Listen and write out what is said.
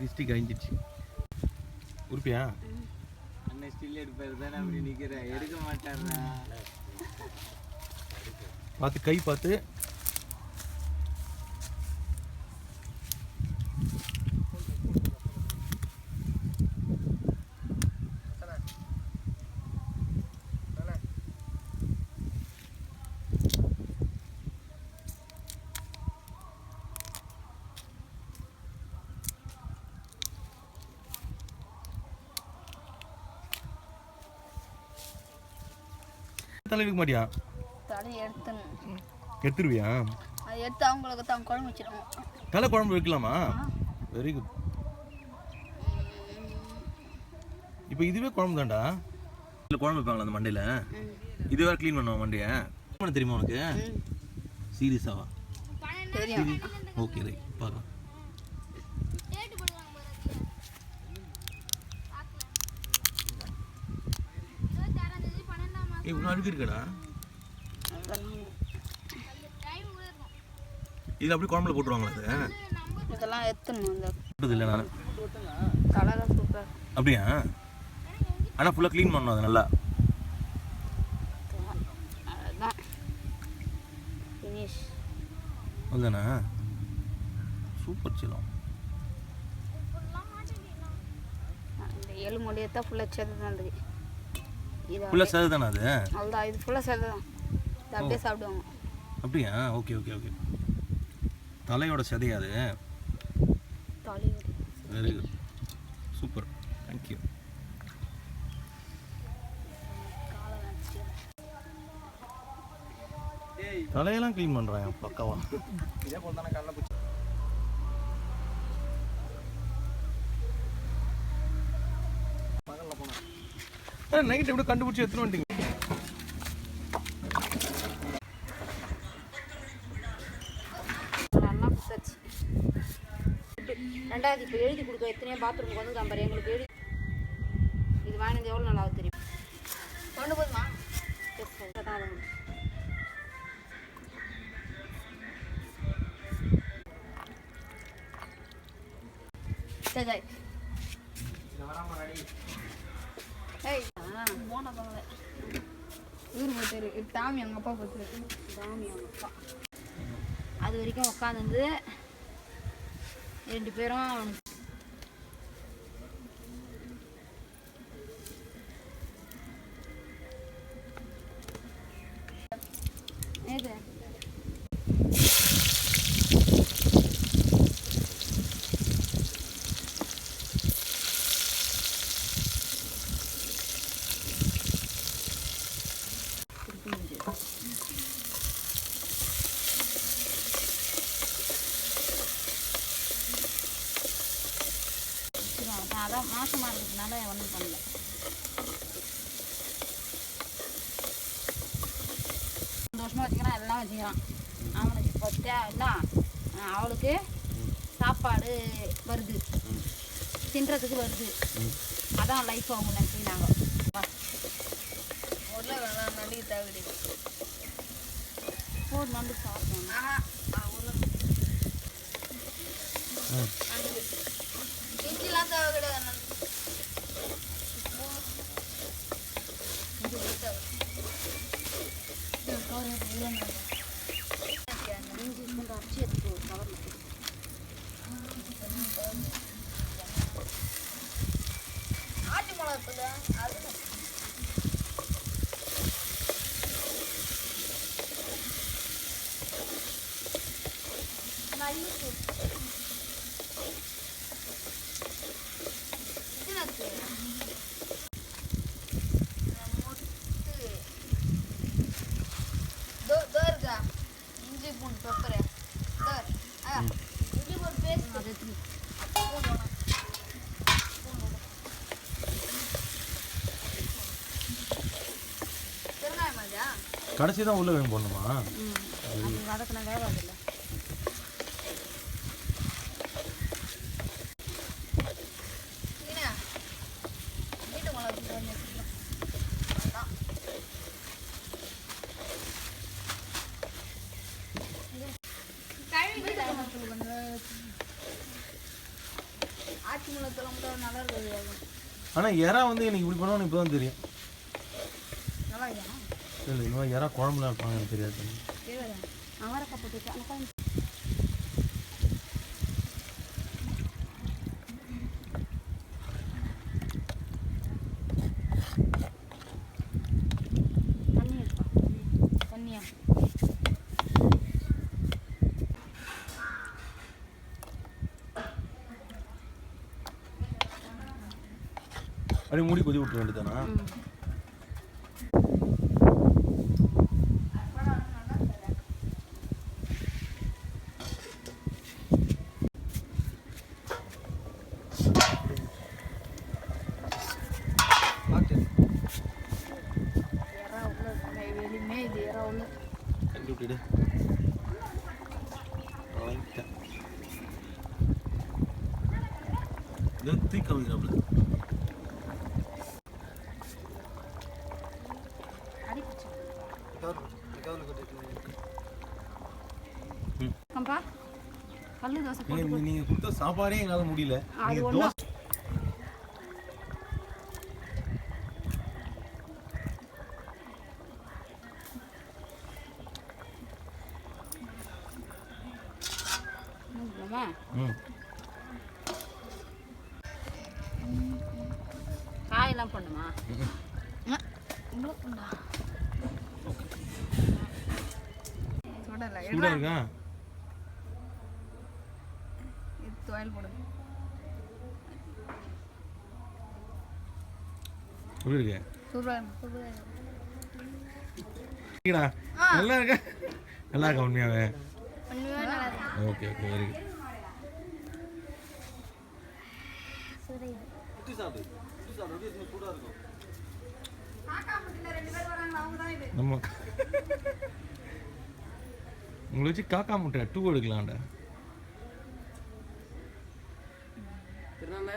டிஸ்டி கழிஞ்சிடுச்சு. உருப்பியா அண்ணன் ஸ்டில் எடுப்பாரு தானே அப்படி நிற்கிறேன், எடுக்க மாட்டாரா? பார்த்து கை பார்த்து. தலை வைக்க மாட்டியா? தலை எடுத்துணும். எடுத்துருவியா? அது எடுத்து அவங்களுக்கு தான் குழம்பு வச்சிருவோம். தலை குழம்பு வைக்கலாமா? Very good. இப்போ இதுவே குழம்பு தான்டா. இல்லை குழம்பு வைப்பாங்களா அந்த மண்டையில்? இது வேறு க்ளீன் பண்ணுவோம் மண்டையை. பண்ண தெரியுமா உனக்கு? சீரியஸாவா? தெரியும். ஓகே ரைட், பார்க்கலாம். இவ்வளோ அழுக்கு இருக்கடா. இது அப்படியே குழம்புல போட்டுருவாங்களா? அது இதெல்லாம் எடுத்துணும். இல்லை நான் கலராக சூப்பர். அப்படியா? ஆனால் ஃபுல்லாக க்ளீன் பண்ணணும் அது நல்லா. அதுதான் ஃபினிஷ். அதுதானே? சூப்பர் செல்லம். இந்த எலு முடியத்தான் ஃபுல்லாக சேர்த்து தான் இருந்தது. ஃபுல்லாக சேர்த்து தானே அது? அவ்வளோதான், இது ஃபுல்லாக சேர்த்து தான். இது அப்படியே சாப்பிடுவாங்க. அப்படியா? Okay okay okay. தலையோட சதையாது? Very good, super, thank you. தலையெல்லாம் க்ளீன் பண்ணுறான் பக்காவா. இதே போல் தானே கல்ல பூச்சி. பகலில் போனேன் நைட் எப்படி கண்டுபிடிச்சி எடுத்துன்னு வந்துட்டீங்க? நல்லா புத்தாச்சு. ரெண்டாவது இப்போ எழுதி கொடுக்க எத்தனையோ பாத்ரூமுக்கு வந்து காம்பாரு எங்களுக்கு எழுதி. இது வாங்கினது எவ்வளோ நல்லா தெரியும். கொண்டு போதுமா? சரி ஊர் போச்சாரு. டாமி அவங்க அப்பா போச்சாரு. டாமி அவங்க அப்பா அது வரைக்கும் உட்காந்து 2 பேரும் ஏது அதான் மாசமாக இருக்கிறதுனால ஒன்றும் பண்ணல. சந்தோஷமாக வச்சுக்கிறான், எல்லாம் வச்சுக்கிறான். அவனுக்கு இப்போ எல்லாம் அவளுக்கு சாப்பாடு வருது, தின்றதுக்கு வருது. அதான் லைஃப் அவங்க நினச்சிக்கினாங்க. உருளை வேணாம், நண்டிக்கு தேவைடி போடு, நண்டு சாப்பிடணும். இஞ்சிலாம் தேவை கிடையாது. இஞ்சி கொண்டு அரைச்சி எடுத்து கவர்ல ஆச்சி மிளகா இருக்குது. அது மல்லிப்பூ இஞ்சி பூண்டு பெப்பர் இஞ்சி பூண்டு பேஸ்ட் பெருங்காயம் மாதிரியா? கடைசி தான் உள்ள வேணும் போடணுமா? அதுக்கு நான் வேகாது இல்லை. வீட்டு மிளகு ஆச்சி மிளகுலாம் கூட நல்லா இருக்குது. ஆனால் எறா வந்து எனக்கு இப்படி பண்ணுவோன்னு இப்போ தான் தெரியும். நல்லா இருக்கா? இல்லை இன்னும் எறா குழம்புலாம் இருப்பாங்க எனக்கு தெரியாது. தெரியாது. அவரைக்காய் போட்டு வச்சு தண்ணி எடுப்பா. தண்ணியா? அப்படியே மூடி கொதி விட்டுற வேண்டியதானா? எறா உள்ள வெளியுமே இது எறா உள்ள கட்டி விட்டுடு. இது தூக்கி வைக்கிறாப்புல. அடிப்பிச்சு கம்பா கல்லு தோசை போட்டு நீங்க கொடுத்த சாப்பாடே என்னால முடியல. அது நீங்க ஒண்ணு தோசை காயெல்லாம் பண்ணுமா? சுடலை சூடா இருக்கா? இது துவையல் போடு. எப்படி இருக்கு? சூப்பராக சூப்பராக இருக்கா? நல்லா இருக்கா? நல்லா இருக்கா உண்மையாவே? ஒன்றுமே நல்லா இருக்கு. Okay okay very good. நம்ம உங்களை வச்சு காக்கா முட்டை 2 எடுக்கலாம்டா. திருநாள்